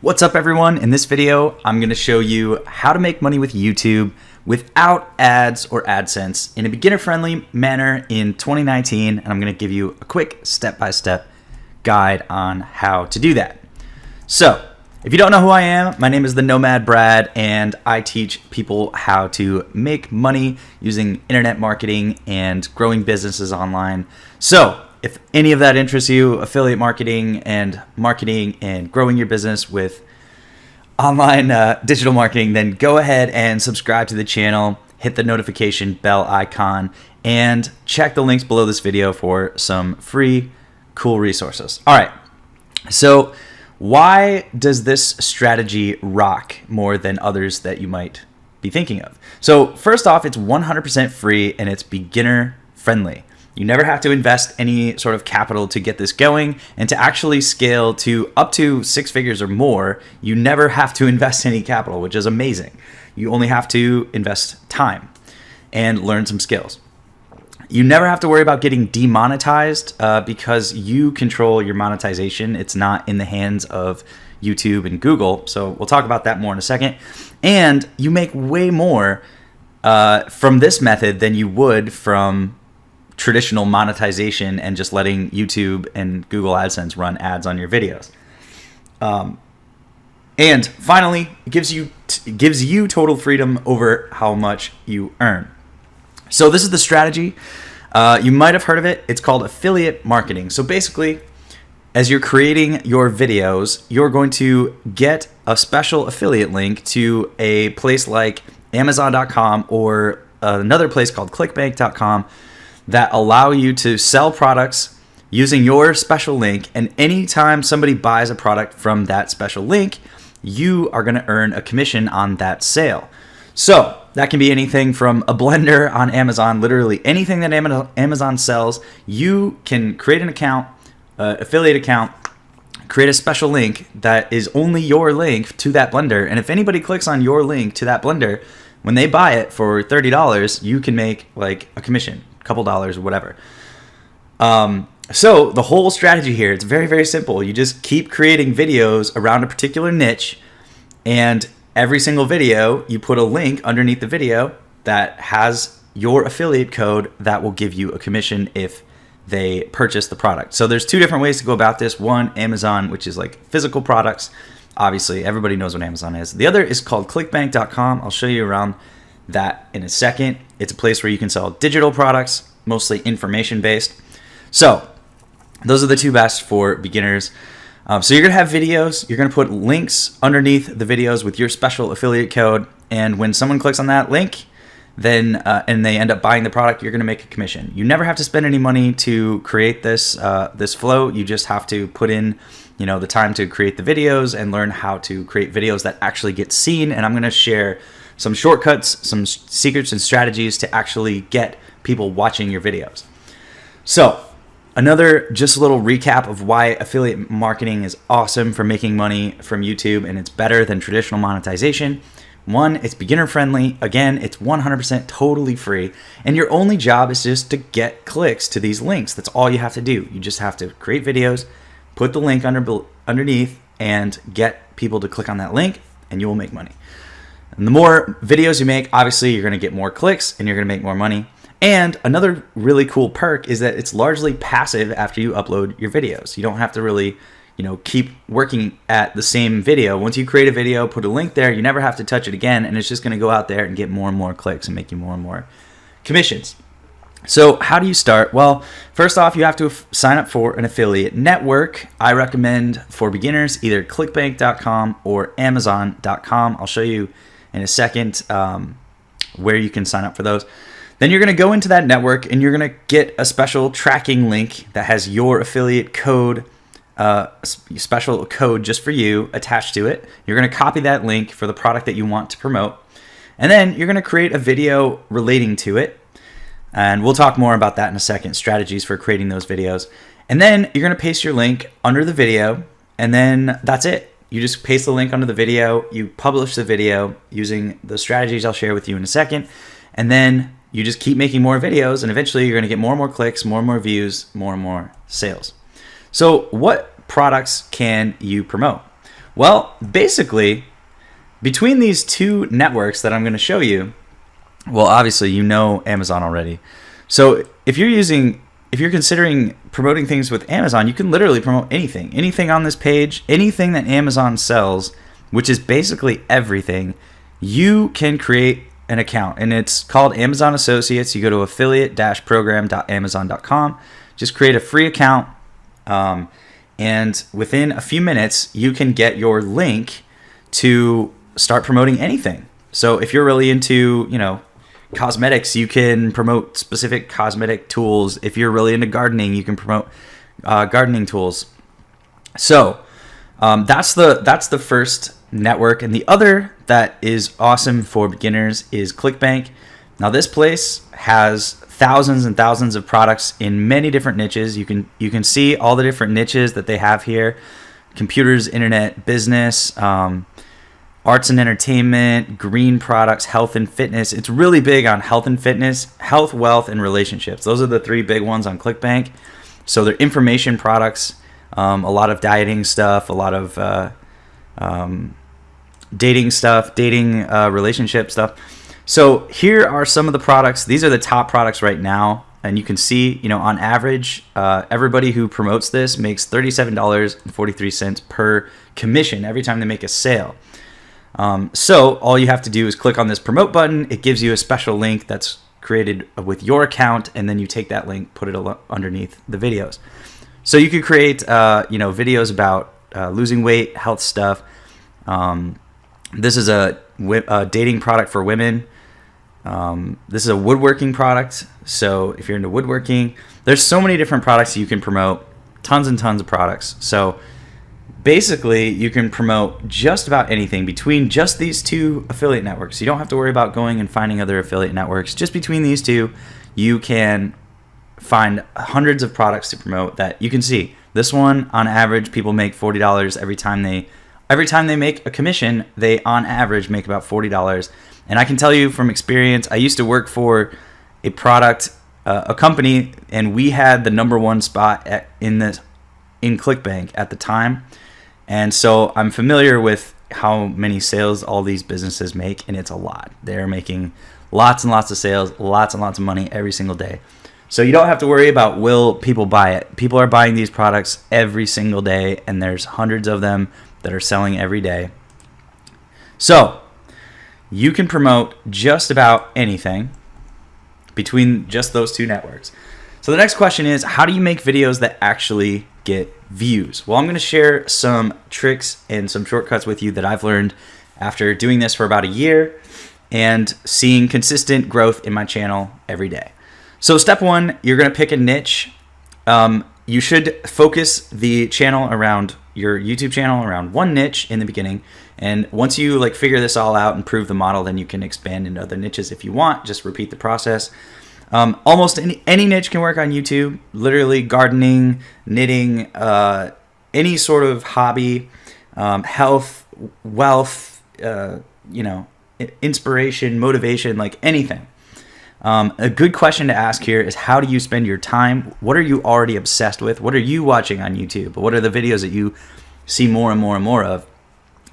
What's up everyone? In this video, I'm going to show you how to make money with YouTube without ads or AdSense in a beginner-friendly manner in 2019, and I'm going to give you a quick step-by-step guide on how to do that. So, if you don't know who I am, my name is the Nomad Brad, and I teach people how to make money using internet marketing and growing businesses online. So, if any of that interests you, affiliate marketing and growing your business with online digital marketing, then go ahead and subscribe to the channel, hit the notification bell icon, and check the links below this video for some free, cool resources. All right, so why does this strategy rock more than others that you might be thinking of? So first off, it's 100% free and it's beginner friendly. You never have to invest any sort of capital to get this going, and to actually scale to up to 6 figures or more, you never have to invest any capital, which is amazing. You only have to invest time and learn some skills. You never have to worry about getting demonetized because you control your monetization. It's not in the hands of YouTube and Google. So we'll talk about that more in a second. And you make way more from this method than you would from traditional monetization and just letting YouTube and Google AdSense run ads on your videos. And finally, it gives you total freedom over how much you earn. So this is the strategy. You might have heard of it. It's called affiliate marketing. So basically, as you're creating your videos, you're going to get a special affiliate link to a place like Amazon.com or another place called clickbank.com that allow you to sell products using your special link. And anytime somebody buys a product from that special link, you are going to earn a commission on that sale. So that can be anything from a blender on Amazon, literally anything that Amazon sells. You can create an account, affiliate account, create a special link that is only your link to that blender. And if anybody clicks on your link to that blender, when they buy it for $30, you can make like a commission, a couple dollars or whatever. So the whole strategy here, it's very, very simple. You just keep creating videos around a particular niche, and every single video, you put a link underneath the video that has your affiliate code that will give you a commission if they purchase the product. So there's 2 different ways to go about this. One, Amazon, which is like physical products. Obviously, everybody knows what Amazon is. The other is called clickbank.com. I'll show you around that in a second. It's a place where you can sell digital products, mostly information-based. So those are the 2 best for beginners. So you're going to have videos. You're going to put links underneath the videos with your special affiliate code. And when someone clicks on that link, then and they end up buying the product, you're going to make a commission. You never have to spend any money to create this flow. You just have to put in, the time to create the videos and learn how to create videos that actually get seen. And I'm going to share some shortcuts, some secrets and strategies to actually get people watching your videos. So another just a little recap of why affiliate marketing is awesome for making money from YouTube, and it's better than traditional monetization. 1, it's beginner friendly. Again, it's 100% totally free. And your only job is just to get clicks to these links. That's all you have to do. You just have to create videos, put the link underneath, and get people to click on that link, and you will make money. And the more videos you make, obviously you're going to get more clicks and you're going to make more money. And another really cool perk is that it's largely passive after you upload your videos. You don't have to really, keep working at the same video. Once you create a video, put a link there, you never have to touch it again, and it's just going to go out there and get more and more clicks and make you more and more commissions. So how do you start? Well, first off, you have to sign up for an affiliate network. I recommend for beginners either clickbank.com or amazon.com. I'll show you in a second where you can sign up for those. Then you're going to go into that network and you're going to get a special tracking link that has your affiliate code, special code just for you attached to it. You're going to copy that link for the product that you want to promote. And then you're going to create a video relating to it. And we'll talk more about that in a second, strategies for creating those videos. And then you're going to paste your link under the video, and then that's it. You just paste the link under the video, you publish the video using the strategies I'll share with you in a second, and then you just keep making more videos, and eventually you're going to get more and more clicks, more and more views, more and more sales. So what products can you promote? Well, basically, between these two networks that I'm going to show you, well, obviously you know Amazon already. So if you're considering promoting things with Amazon, you can literally promote anything on this page, anything that Amazon sells, which is basically everything. You can create an account, and it's called Amazon Associates. You go to affiliate-program.amazon.com, just create a free account, and within a few minutes, you can get your link to start promoting anything. So if you're really into, cosmetics, you can promote specific cosmetic tools. If you're really into gardening, you can promote gardening tools. So that's the first network, and the other that is awesome for beginners is ClickBank. Now this place has thousands and thousands of products in many different niches. You can see all the different niches that they have here: computers, internet, business, arts and entertainment, green products, health and fitness. It's really big on health and fitness, health, wealth, and relationships. Those are the three big ones on ClickBank. So they're information products, a lot of dieting stuff, a lot of dating stuff, relationship stuff. So here are some of the products. These are the top products right now. And you can see, on average, everybody who promotes this makes $37.43 per commission every time they make a sale. So all you have to do is click on this promote button. It gives you a special link that's created with your account, and then you take that link, put it underneath the videos. So you could create, videos about losing weight, health stuff. This is a dating product for women. This is a woodworking product. So if you're into woodworking, there's so many different products you can promote, tons and tons of products. So basically, you can promote just about anything between just these two affiliate networks. You don't have to worry about going and finding other affiliate networks. Just between these two, you can find hundreds of products to promote that you can see. This one, on average, people make $40 every time they make a commission. They, on average, make about $40. And I can tell you from experience, I used to work for a company, and we had the number one spot in ClickBank at the time. And so I'm familiar with how many sales all these businesses make, and it's a lot. They're making lots and lots of sales, lots and lots of money every single day. So you don't have to worry about will people buy it. People are buying these products every single day, and there's hundreds of them that are selling every day. So you can promote just about anything between just those two networks. So the next question is, how do you make videos that actually get views? Well, I'm going to share some tricks and some shortcuts with you that I've learned after doing this for about a year and seeing consistent growth in my channel every day. So step one, you're going to pick a niche. You should focus the channel around your YouTube channel around one niche in the beginning. And once you figure this all out and prove the model, then you can expand into other niches if you want. Just repeat the process. Almost any niche can work on YouTube. Literally gardening, knitting, any sort of hobby, health, wealth, inspiration, motivation, anything. A good question to ask here is, how do you spend your time? What are you already obsessed with? What are you watching on YouTube? What are the videos that you see more and more and more of?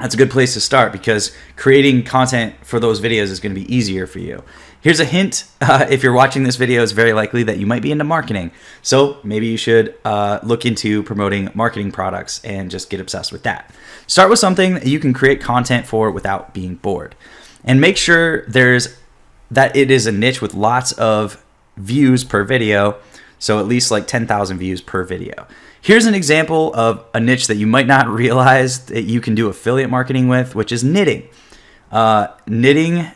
That's a good place to start, because creating content for those videos is going to be easier for you. Here's a hint. If you're watching this video, it's very likely that you might be into marketing. So maybe you should look into promoting marketing products and just get obsessed with that. Start with something that you can create content for without being bored. And make sure that it is a niche with lots of views per video. So at least 10,000 views per video. Here's an example of a niche that you might not realize that you can do affiliate marketing with, which is knitting. Knitting,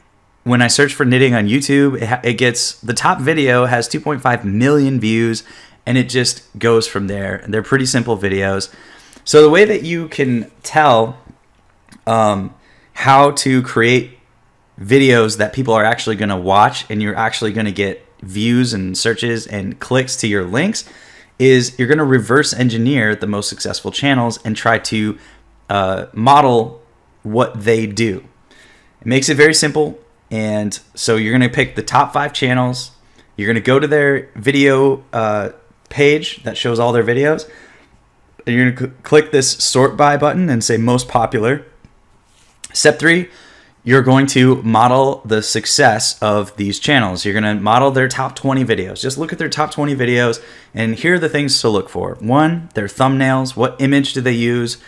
when I search for knitting on YouTube, it gets, the top video has 2.5 million views, and it just goes from there. And they're pretty simple videos. So the way that you can tell how to create videos that people are actually going to watch and you're actually going to get views and searches and clicks to your links is you're going to reverse engineer the most successful channels and try to model what they do. It makes it very simple. And so you're going to pick the top 5 channels. You're going to go to their video page that shows all their videos. and you're going to click this sort by button and say most popular. Step 3, you're going to model the success of these channels. You're going to model their top 20 videos. Just look at their top 20 videos, and here are the things to look for. 1, their thumbnails. What image do they use?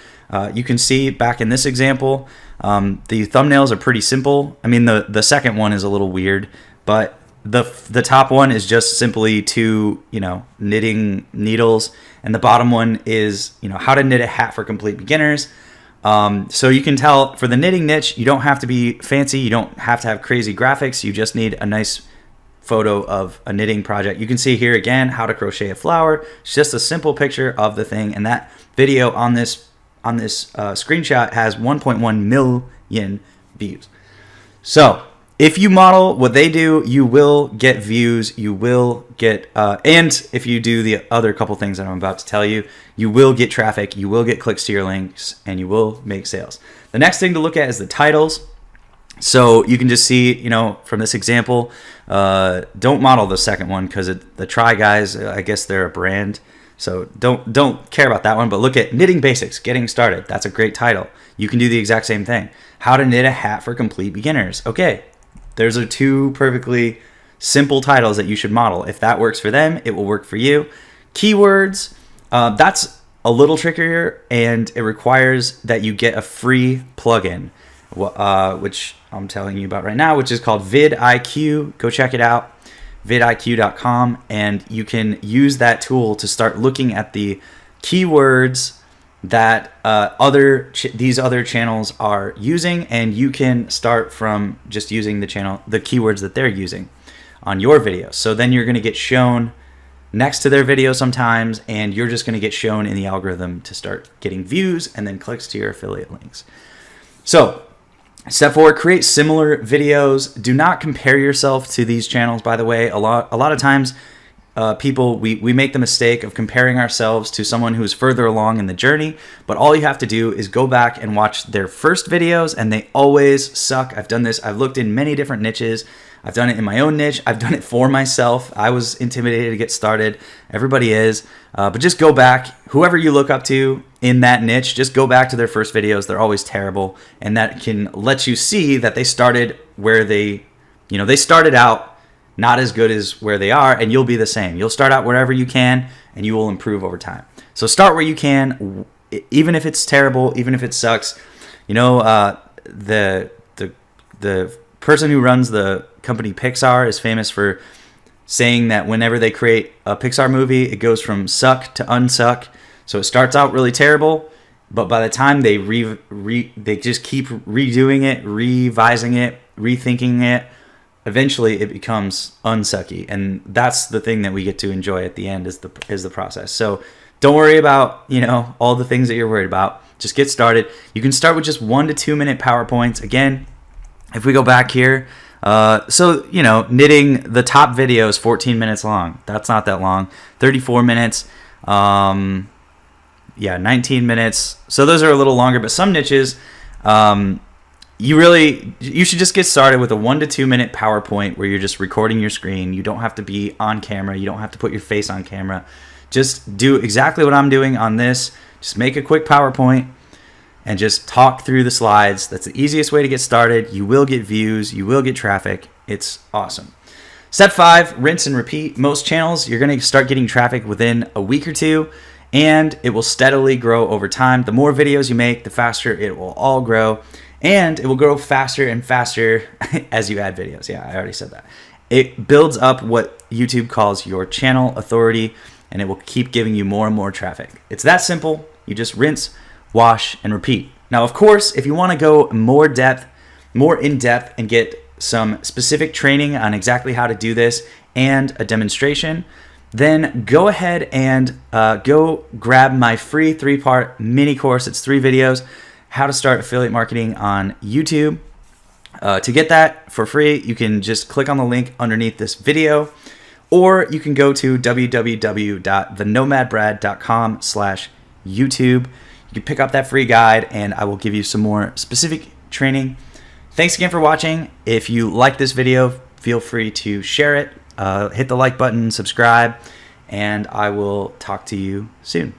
You can see back in this example, the thumbnails are pretty simple. I mean, the second one is a little weird, but the top one is just simply 2, knitting needles, and the bottom one is, how to knit a hat for complete beginners. So you can tell for the knitting niche, you don't have to be fancy. You don't have to have crazy graphics. You just need a nice photo of a knitting project. You can see here again, how to crochet a flower. It's just a simple picture of the thing. And that video on this screenshot has 1.1 million views. So if you model what they do, you will get views, you will get, and if you do the other couple things that I'm about to tell you, you will get traffic, you will get clicks to your links, and you will make sales. The next thing to look at is the titles. So you can just see, from this example, don't model the second one because the Try Guys, I guess they're a brand. So don't care about that one, but look at Knitting Basics, Getting Started. That's a great title. You can do the exact same thing. How to knit a hat for complete beginners. Okay. Those are 2 perfectly simple titles that you should model. If that works for them, it will work for you. Keywords, that's a little trickier, and it requires that you get a free plugin, which I'm telling you about right now, which is called vidIQ. Go check it out, vidIQ.com, and you can use that tool to start looking at the keywords that these other channels are using, and you can start from just using the keywords that they're using on your videos. So then you're going to get shown next to their video sometimes, and you're just going to get shown in the algorithm to start getting views and then clicks to your affiliate links. So step 4, create similar videos. Do not compare yourself to these channels, by the way. A lot of times people, we make the mistake of comparing ourselves to someone who's further along in the journey, but all you have to do is go back and watch their first videos, and they always suck. I've done this. I've looked in many different niches. I've done it in my own niche. I've done it for myself. I was intimidated to get started. Everybody is. But just go back. Whoever you look up to in that niche, just go back to their first videos. They're always terrible, and that can let you see that they started where they started out not as good as where they are, and you'll be the same. You'll start out wherever you can, and you will improve over time. So start where you can, even if it's terrible, even if it sucks. The person who runs the company Pixar is famous for saying that whenever they create a Pixar movie, it goes from suck to unsuck. So it starts out really terrible, but by the time they just keep redoing it, revising it, rethinking it, eventually it becomes unsucky, and that's the thing that we get to enjoy at the end is the process. So don't worry about all the things that you're worried about. Just get started. You can start with just 1 to 2 minute PowerPoints. Again, if we go back here, knitting, the top video is 14 minutes long. That's not that long. 34 minutes, 19 minutes. So those are a little longer, but some niches, you should just get started with a 1 to 2 minute PowerPoint where you're just recording your screen. You don't have to be on camera. You don't have to put your face on camera. Just do exactly what I'm doing on this. Just make a quick PowerPoint and just talk through the slides. That's the easiest way to get started. You will get views. You will get traffic. It's awesome. Step 5, rinse and repeat. Most channels, you're going to start getting traffic within a week or 2, and it will steadily grow over time. The more videos you make, the faster it will all grow. And it will grow faster and faster as you add videos. Yeah, I already said that. It builds up what YouTube calls your channel authority, and it will keep giving you more and more traffic. It's that simple. You just rinse, wash, and repeat. Now, of course, if you want to go more in depth, and get some specific training on exactly how to do this and a demonstration, then go ahead and go grab my free 3-part mini course. It's 3 videos. How to start affiliate marketing on YouTube. To get that for free, you can just click on the link underneath this video, or you can go to www.thenomadbrad.com/YouTube. You can pick up that free guide, and I will give you some more specific training. Thanks again for watching. If you like this video, feel free to share it, hit the like button, subscribe, and I will talk to you soon.